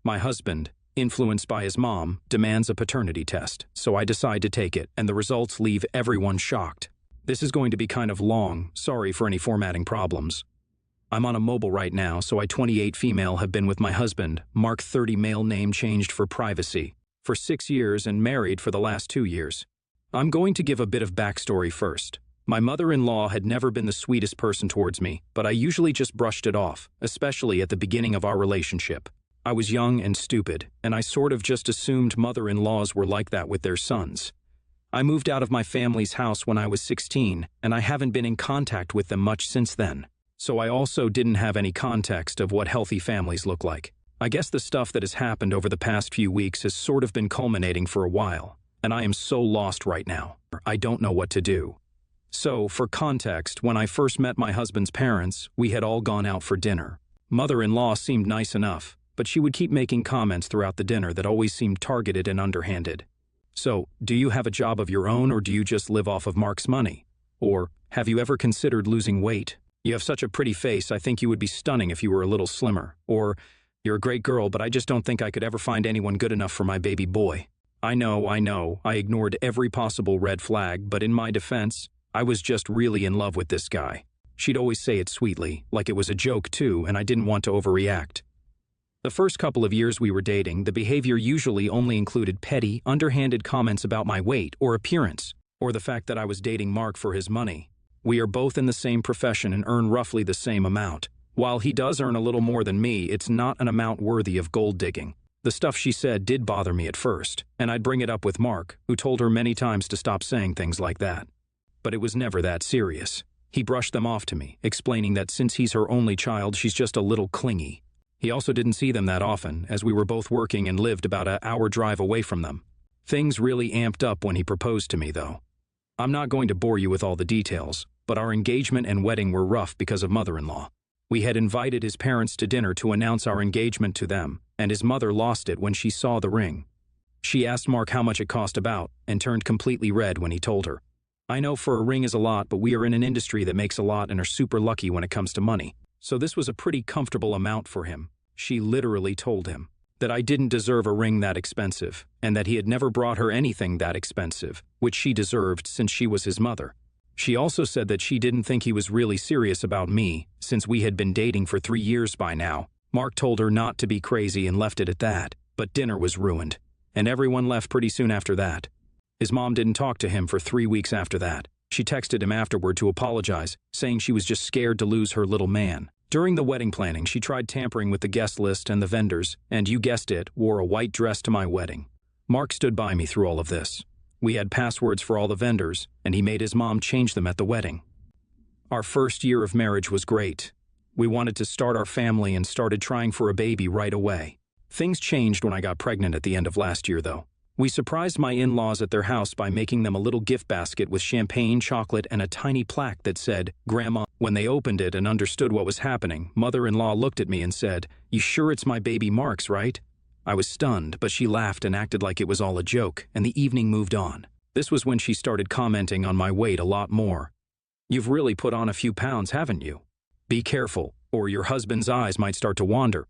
My husband, influenced by his mom, demands a paternity test, so I decide to take it, and the results leave everyone shocked. This is going to be kind of long, sorry for any formatting problems. I'm on a mobile right now, so I 28 female have been with my husband, Mark 30 male name changed for privacy, for 6 years and married for the last 2 years. I'm going to give a bit of backstory first. My mother-in-law had never been the sweetest person towards me, but I usually just brushed it off, especially at the beginning of our relationship. I was young and stupid, and I sort of just assumed mother-in-laws were like that with their sons. I moved out of my family's house when I was 16, and I haven't been in contact with them much since then. So I also didn't have any context of what healthy families look like. I guess the stuff that has happened over the past few weeks has sort of been culminating for a while, and I am so lost right now. I don't know what to do. So, for context, when I first met my husband's parents, we had all gone out for dinner. Mother-in-law seemed nice enough, but she would keep making comments throughout the dinner that always seemed targeted and underhanded. So, do you have a job of your own, or do you just live off of Mark's money? Or, have you ever considered losing weight? You have such a pretty face, I think you would be stunning if you were a little slimmer. Or, you're a great girl, but I just don't think I could ever find anyone good enough for my baby boy. I know, I ignored every possible red flag, but in my defense, I was just really in love with this guy. She'd always say it sweetly, like it was a joke too, and I didn't want to overreact. The first couple of years we were dating, the behavior usually only included petty, underhanded comments about my weight or appearance, or the fact that I was dating Mark for his money. We are both in the same profession and earn roughly the same amount. While he does earn a little more than me, it's not an amount worthy of gold digging. The stuff she said did bother me at first, and I'd bring it up with Mark, who told her many times to stop saying things like that. But it was never that serious. He brushed them off to me, explaining that since he's her only child, she's just a little clingy. He also didn't see them that often, as we were both working and lived about an hour drive away from them. Things really amped up when he proposed to me, though. I'm not going to bore you with all the details, but our engagement and wedding were rough because of mother-in-law. We had invited his parents to dinner to announce our engagement to them, and his mother lost it when she saw the ring. She asked Mark how much it cost about, and turned completely red when he told her. I know for a ring is a lot, but we are in an industry that makes a lot and are super lucky when it comes to money. So this was a pretty comfortable amount for him. She literally told him that I didn't deserve a ring that expensive, and that he had never brought her anything that expensive, which she deserved since she was his mother. She also said that she didn't think he was really serious about me, since we had been dating for 3 years by now. Mark told her not to be crazy and left it at that, but dinner was ruined, and everyone left pretty soon after that. His mom didn't talk to him for 3 weeks after that. She texted him afterward to apologize, saying she was just scared to lose her little man. During the wedding planning, she tried tampering with the guest list and the vendors, and you guessed it, wore a white dress to my wedding. Mark stood by me through all of this. We had passwords for all the vendors, and he made his mom change them at the wedding. Our first year of marriage was great. We wanted to start our family and started trying for a baby right away. Things changed when I got pregnant at the end of last year, though. We surprised my in-laws at their house by making them a little gift basket with champagne, chocolate, and a tiny plaque that said, Grandma. When they opened it and understood what was happening, mother-in-law looked at me and said, You sure it's my baby Mark's, right? I was stunned, but she laughed and acted like it was all a joke, and the evening moved on. This was when she started commenting on my weight a lot more. You've really put on a few pounds, haven't you? Be careful, or your husband's eyes might start to wander.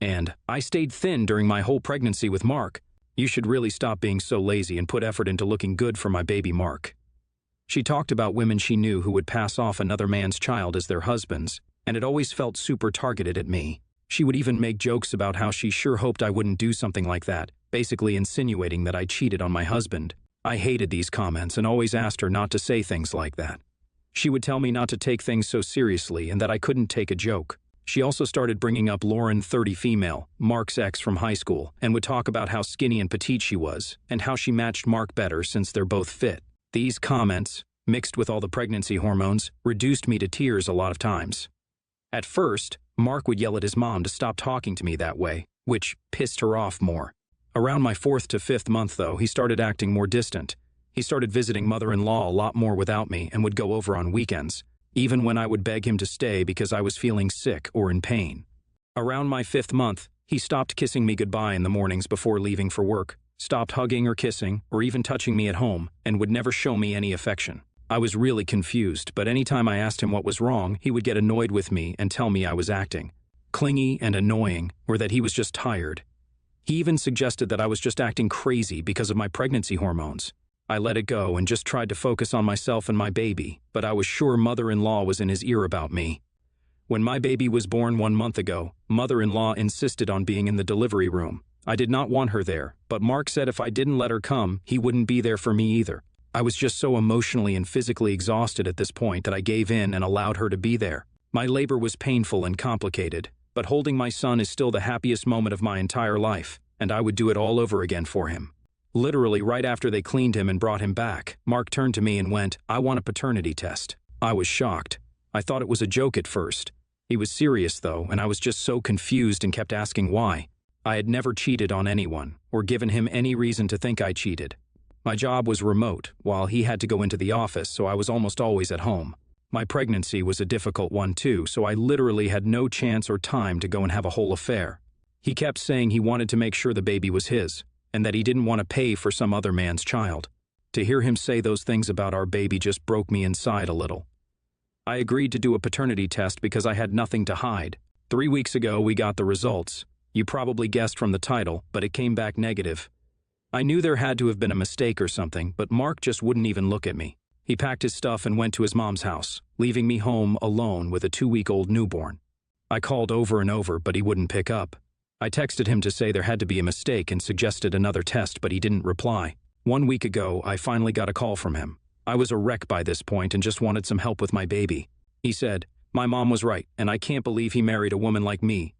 And, I stayed thin during my whole pregnancy with Mark. You should really stop being so lazy and put effort into looking good for my baby Mark. She talked about women she knew who would pass off another man's child as their husbands, and it always felt super targeted at me. She would even make jokes about how she sure hoped I wouldn't do something like that, basically insinuating that I cheated on my husband. I hated these comments and always asked her not to say things like that. She would tell me not to take things so seriously and that I couldn't take a joke. She also started bringing up Lauren, 30 female, Mark's ex from high school, and would talk about how skinny and petite she was, and how she matched Mark better since they're both fit. These comments, mixed with all the pregnancy hormones, reduced me to tears a lot of times. At first, Mark would yell at his mom to stop talking to me that way, which pissed her off more. Around my 4th to 5th month, though, he started acting more distant. He started visiting mother-in-law a lot more without me and would go over on weekends, even when I would beg him to stay because I was feeling sick or in pain. Around my 5th month, he stopped kissing me goodbye in the mornings before leaving for work, stopped hugging or kissing, or even touching me at home, and would never show me any affection. I was really confused, but anytime I asked him what was wrong, he would get annoyed with me and tell me I was acting clingy and annoying, or that he was just tired. He even suggested that I was just acting crazy because of my pregnancy hormones. I let it go and just tried to focus on myself and my baby, but I was sure mother-in-law was in his ear about me. When my baby was born 1 month ago, mother-in-law insisted on being in the delivery room. I did not want her there, but Mark said if I didn't let her come, he wouldn't be there for me either. I was just so emotionally and physically exhausted at this point that I gave in and allowed her to be there. My labor was painful and complicated, but holding my son is still the happiest moment of my entire life, and I would do it all over again for him. Literally right after they cleaned him and brought him back, Mark turned to me and went, "I want a paternity test." I was shocked. I thought it was a joke at first. He was serious though, and I was just so confused and kept asking why. I had never cheated on anyone, or given him any reason to think I cheated. My job was remote, while he had to go into the office, so I was almost always at home. My pregnancy was a difficult one too, so I literally had no chance or time to go and have a whole affair. He kept saying he wanted to make sure the baby was his, and that he didn't want to pay for some other man's child. To hear him say those things about our baby just broke me inside a little. I agreed to do a paternity test because I had nothing to hide. 3 weeks ago, we got the results. You probably guessed from the title, but it came back negative. I knew there had to have been a mistake or something, but Mark just wouldn't even look at me. He packed his stuff and went to his mom's house, leaving me home alone with a 2-week-old newborn. I called over and over, but he wouldn't pick up. I texted him to say there had to be a mistake and suggested another test, but he didn't reply. 1 week ago, I finally got a call from him. I was a wreck by this point and just wanted some help with my baby. He said, "My mom was right, and I can't believe he married a woman like me."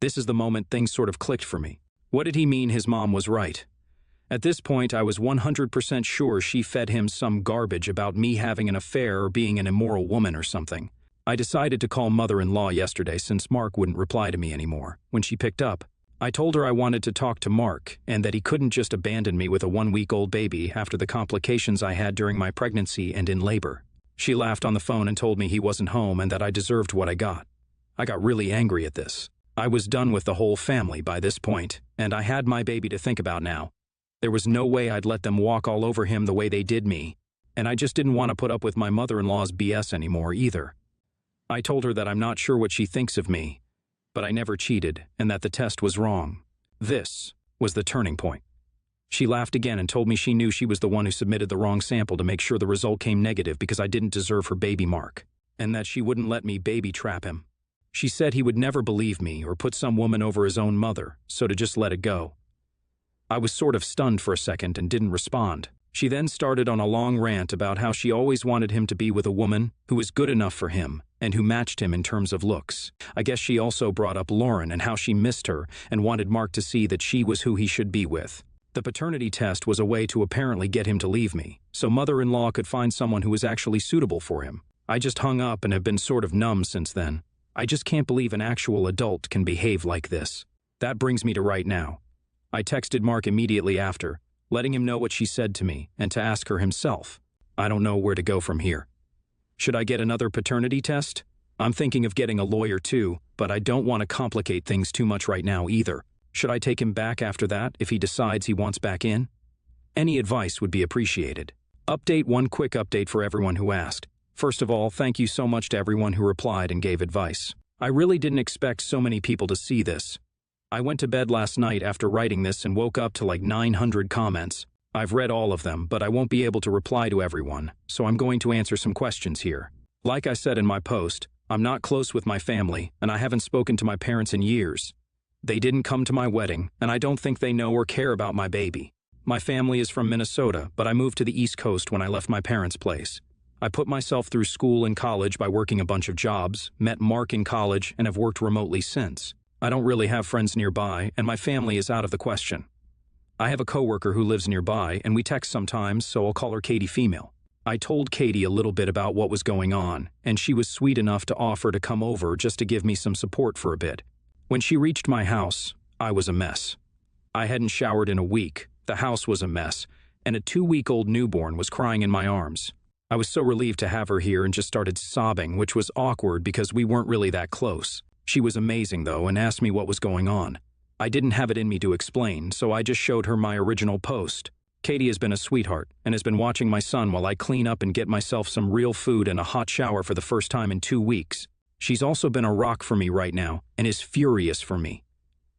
This is the moment things sort of clicked for me. What did he mean his mom was right? At this point, I was 100% sure she fed him some garbage about me having an affair or being an immoral woman or something. I decided to call mother-in-law yesterday since Mark wouldn't reply to me anymore. When she picked up, I told her I wanted to talk to Mark and that he couldn't just abandon me with a 1-week-old baby after the complications I had during my pregnancy and in labor. She laughed on the phone and told me he wasn't home and that I deserved what I got. I got really angry at this. I was done with the whole family by this point, and I had my baby to think about now. There was no way I'd let them walk all over him the way they did me, and I just didn't want to put up with my mother-in-law's BS anymore either. I told her that I'm not sure what she thinks of me, but I never cheated and that the test was wrong. This was the turning point. She laughed again and told me she knew she was the one who submitted the wrong sample to make sure the result came negative because I didn't deserve her baby Mark, and that she wouldn't let me baby trap him. She said he would never believe me or put some woman over his own mother, so to just let it go. I was sort of stunned for a second and didn't respond. She then started on a long rant about how she always wanted him to be with a woman who was good enough for him and who matched him in terms of looks. I guess she also brought up Lauren and how she missed her and wanted Mark to see that she was who he should be with. The paternity test was a way to apparently get him to leave me, so mother-in-law could find someone who was actually suitable for him. I just hung up and have been sort of numb since then. I just can't believe an actual adult can behave like this. That brings me to right now. I texted Mark immediately after, letting him know what she said to me and to ask her himself. I don't know where to go from here. Should I get another paternity test? I'm thinking of getting a lawyer too, but I don't want to complicate things too much right now either. Should I take him back after that if he decides he wants back in? Any advice would be appreciated. One quick update for everyone who asked. First of all, thank you so much to everyone who replied and gave advice. I really didn't expect so many people to see this. I went to bed last night after writing this and woke up to like 900 comments. I've read all of them, but I won't be able to reply to everyone, so I'm going to answer some questions here. Like I said in my post, I'm not close with my family, and I haven't spoken to my parents in years. They didn't come to my wedding, and I don't think they know or care about my baby. My family is from Minnesota, but I moved to the East Coast when I left my parents' place. I put myself through school and college by working a bunch of jobs, met Mark in college, and have worked remotely since. I don't really have friends nearby, and my family is out of the question. I have a coworker who lives nearby, and we text sometimes, so I'll call her Katie Female. I told Katie a little bit about what was going on, and she was sweet enough to offer to come over just to give me some support for a bit. When she reached my house, I was a mess. I hadn't showered in a week, the house was a mess, and a 2-week-old newborn was crying in my arms. I was so relieved to have her here and just started sobbing, which was awkward because we weren't really that close. She was amazing, though, and asked me what was going on. I didn't have it in me to explain, so I just showed her my original post. Katie has been a sweetheart and has been watching my son while I clean up and get myself some real food and a hot shower for the first time in 2 weeks. She's also been a rock for me right now and is furious for me.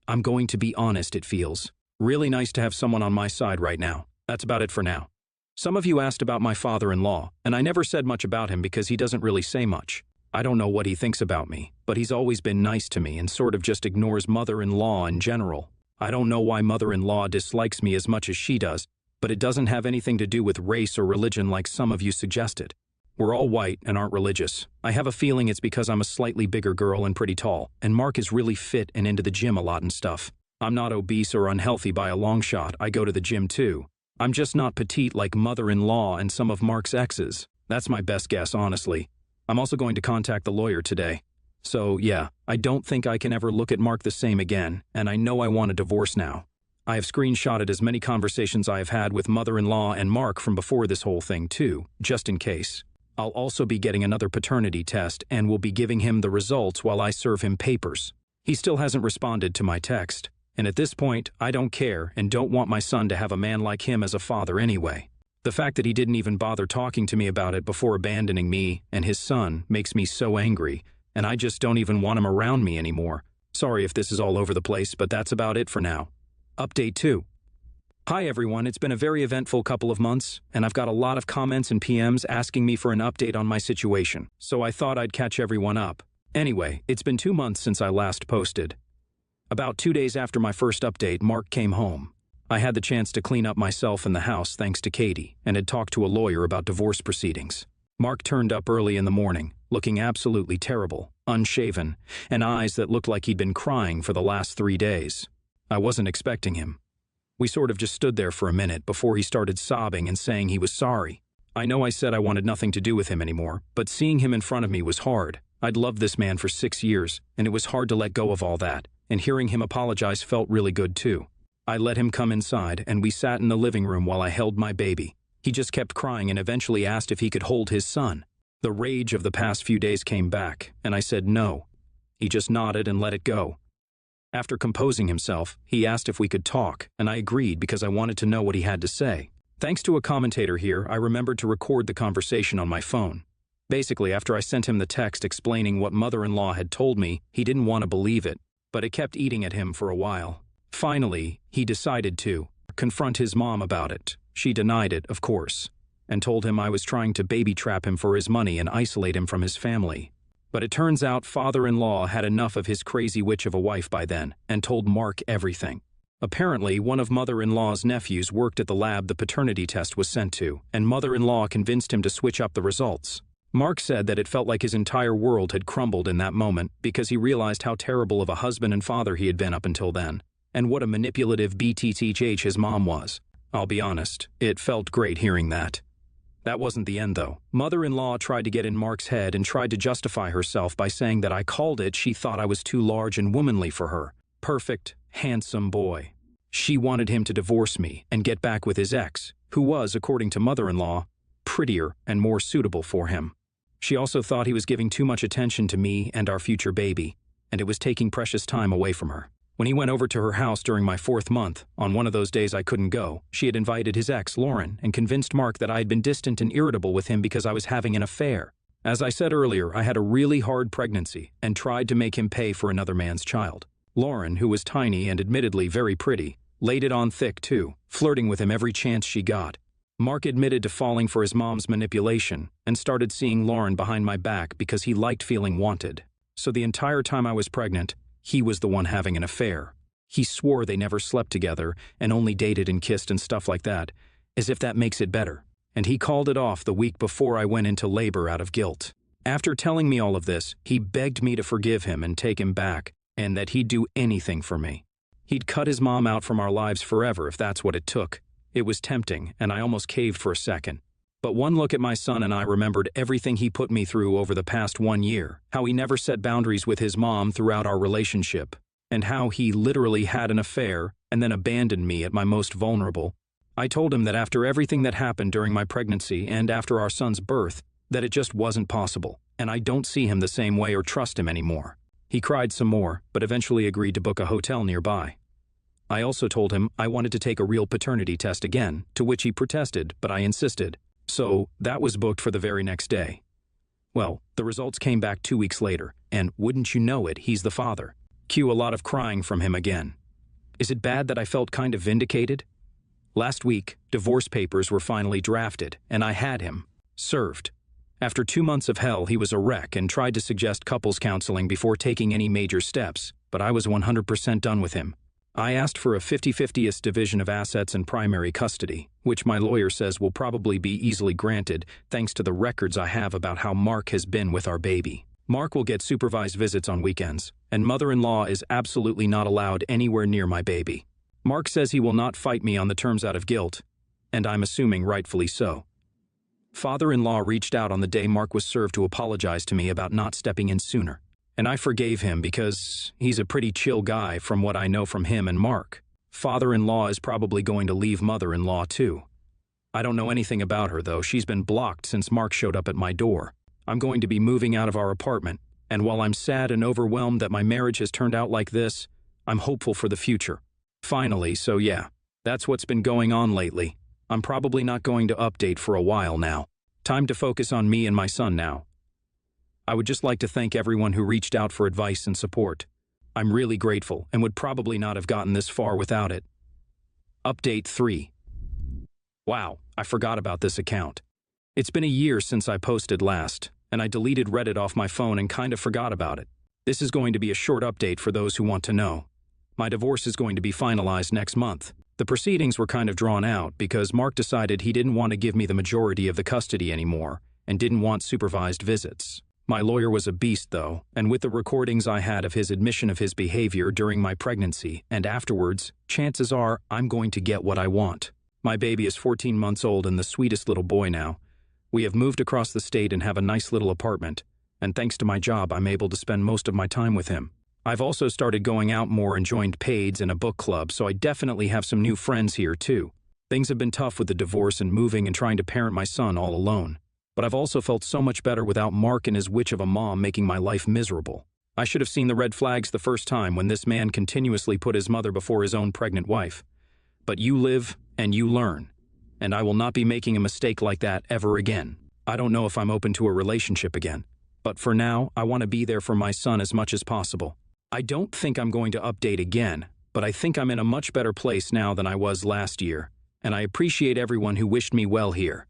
I'm going to be honest, it feels really nice to have someone on my side right now. That's about it for now. Some of you asked about my father-in-law, and I never said much about him because he doesn't really say much. I don't know what he thinks about me, but he's always been nice to me and sort of just ignores mother-in-law in general. I don't know why mother-in-law dislikes me as much as she does, but it doesn't have anything to do with race or religion like some of you suggested. We're all white and aren't religious. I have a feeling it's because I'm a slightly bigger girl and pretty tall, and Mark is really fit and into the gym a lot and stuff. I'm not obese or unhealthy by a long shot. I go to the gym too. I'm just not petite like mother-in-law and some of Mark's exes. That's my best guess, honestly. I'm also going to contact the lawyer today. So yeah, I don't think I can ever look at Mark the same again, and I know I want a divorce now. I have screenshotted as many conversations I have had with mother-in-law and Mark from before this whole thing too, just in case. I'll also be getting another paternity test and will be giving him the results while I serve him papers. He still hasn't responded to my text, and at this point, I don't care and don't want my son to have a man like him as a father anyway. The fact that he didn't even bother talking to me about it before abandoning me and his son makes me so angry, and I just don't even want him around me anymore. Sorry if this is all over the place, but that's about it for now. Update 2. Hi everyone, it's been a very eventful couple of months, and I've got a lot of comments and PMs asking me for an update on my situation, so I thought I'd catch everyone up. Anyway, it's been 2 months since I last posted. About 2 days after my first update, Mark came home. I had the chance to clean up myself in the house thanks to Katie, and had talked to a lawyer about divorce proceedings. Mark turned up early in the morning, looking absolutely terrible, unshaven, and eyes that looked like he'd been crying for the last 3 days. I wasn't expecting him. We sort of just stood there for a minute before he started sobbing and saying he was sorry. I know I said I wanted nothing to do with him anymore, but seeing him in front of me was hard. I'd loved this man for 6 years, and it was hard to let go of all that, and hearing him apologize felt really good too. I let him come inside, and we sat in the living room while I held my baby. He just kept crying and eventually asked if he could hold his son. The rage of the past few days came back, and I said no. He just nodded and let it go. After composing himself, he asked if we could talk, and I agreed because I wanted to know what he had to say. Thanks to a commentator here, I remembered to record the conversation on my phone. Basically, after I sent him the text explaining what mother-in-law had told me, he didn't want to believe it, but it kept eating at him for a while. Finally, he decided to confront his mom about it. She denied it, of course, and told him I was trying to baby trap him for his money and isolate him from his family. But it turns out father-in-law had enough of his crazy witch of a wife by then and told Mark everything. Apparently, one of mother-in-law's nephews worked at the lab the paternity test was sent to, and mother-in-law convinced him to switch up the results. Mark said that it felt like his entire world had crumbled in that moment because he realized how terrible of a husband and father he had been up until then, and what a manipulative BTTH his mom was. I'll be honest, it felt great hearing that. That wasn't the end, though. Mother-in-law tried to get in Mark's head and tried to justify herself by saying that I called it she thought I was too large and womanly for her. Perfect, handsome boy. She wanted him to divorce me and get back with his ex, who was, according to mother-in-law, prettier and more suitable for him. She also thought he was giving too much attention to me and our future baby, and it was taking precious time away from her. When he went over to her house during my 4th month, on one of those days I couldn't go, she had invited his ex, Lauren, and convinced Mark that I had been distant and irritable with him because I was having an affair. As I said earlier, I had a really hard pregnancy and tried to make him pay for another man's child. Lauren, who was tiny and admittedly very pretty, laid it on thick too, flirting with him every chance she got. Mark admitted to falling for his mom's manipulation and started seeing Lauren behind my back because he liked feeling wanted. So the entire time I was pregnant, he was the one having an affair. He swore they never slept together and only dated and kissed and stuff like that, as if that makes it better. And he called it off the week before I went into labor out of guilt. After telling me all of this, he begged me to forgive him and take him back, and that he'd do anything for me. He'd cut his mom out from our lives forever if that's what it took. It was tempting, and I almost caved for a second. But one look at my son and I remembered everything he put me through over the past 1 year, how he never set boundaries with his mom throughout our relationship, and how he literally had an affair and then abandoned me at my most vulnerable. I told him that after everything that happened during my pregnancy and after our son's birth, that it just wasn't possible, and I don't see him the same way or trust him anymore. He cried some more, but eventually agreed to book a hotel nearby. I also told him I wanted to take a real paternity test again, to which he protested, but I insisted. So that was booked for the very next day. Well, the results came back 2 weeks later, and wouldn't you know it, he's the father. Cue a lot of crying from him again. Is it bad that I felt kind of vindicated? Last week, divorce papers were finally drafted, and I had him served. After 2 months of hell, he was a wreck and tried to suggest couples counseling before taking any major steps, but I was 100% done with him. I asked for a 50-50 division of assets and primary custody, which my lawyer says will probably be easily granted thanks to the records I have about how Mark has been with our baby. Mark will get supervised visits on weekends, and mother-in-law is absolutely not allowed anywhere near my baby. Mark says he will not fight me on the terms out of guilt, and I'm assuming rightfully so. Father-in-law reached out on the day Mark was served to apologize to me about not stepping in sooner, and I forgave him because he's a pretty chill guy from what I know from him and Mark. Father-in-law is probably going to leave mother-in-law too. I don't know anything about her though. She's been blocked since Mark showed up at my door. I'm going to be moving out of our apartment, and while I'm sad and overwhelmed that my marriage has turned out like this, I'm hopeful for the future. Finally, so yeah, that's what's been going on lately. I'm probably not going to update for a while now. Time to focus on me and my son now. I would just like to thank everyone who reached out for advice and support. I'm really grateful and would probably not have gotten this far without it. Update 3. Wow, I forgot about this account. It's been a year since I posted last, and I deleted Reddit off my phone and kind of forgot about it. This is going to be a short update for those who want to know. My divorce is going to be finalized next month. The proceedings were kind of drawn out because Mark decided he didn't want to give me the majority of the custody anymore and didn't want supervised visits. My lawyer was a beast though, and with the recordings I had of his admission of his behavior during my pregnancy and afterwards, chances are I'm going to get what I want. My baby is 14 months old and the sweetest little boy now. We have moved across the state and have a nice little apartment, and thanks to my job I'm able to spend most of my time with him. I've also started going out more and joined Paids and a book club, so I definitely have some new friends here too. Things have been tough with the divorce and moving and trying to parent my son all alone. But I've also felt so much better without Mark and his witch of a mom making my life miserable. I should have seen the red flags the first time when this man continuously put his mother before his own pregnant wife. But you live and you learn, and I will not be making a mistake like that ever again. I don't know if I'm open to a relationship again, but for now, I want to be there for my son as much as possible. I don't think I'm going to update again, but I think I'm in a much better place now than I was last year, and I appreciate everyone who wished me well here.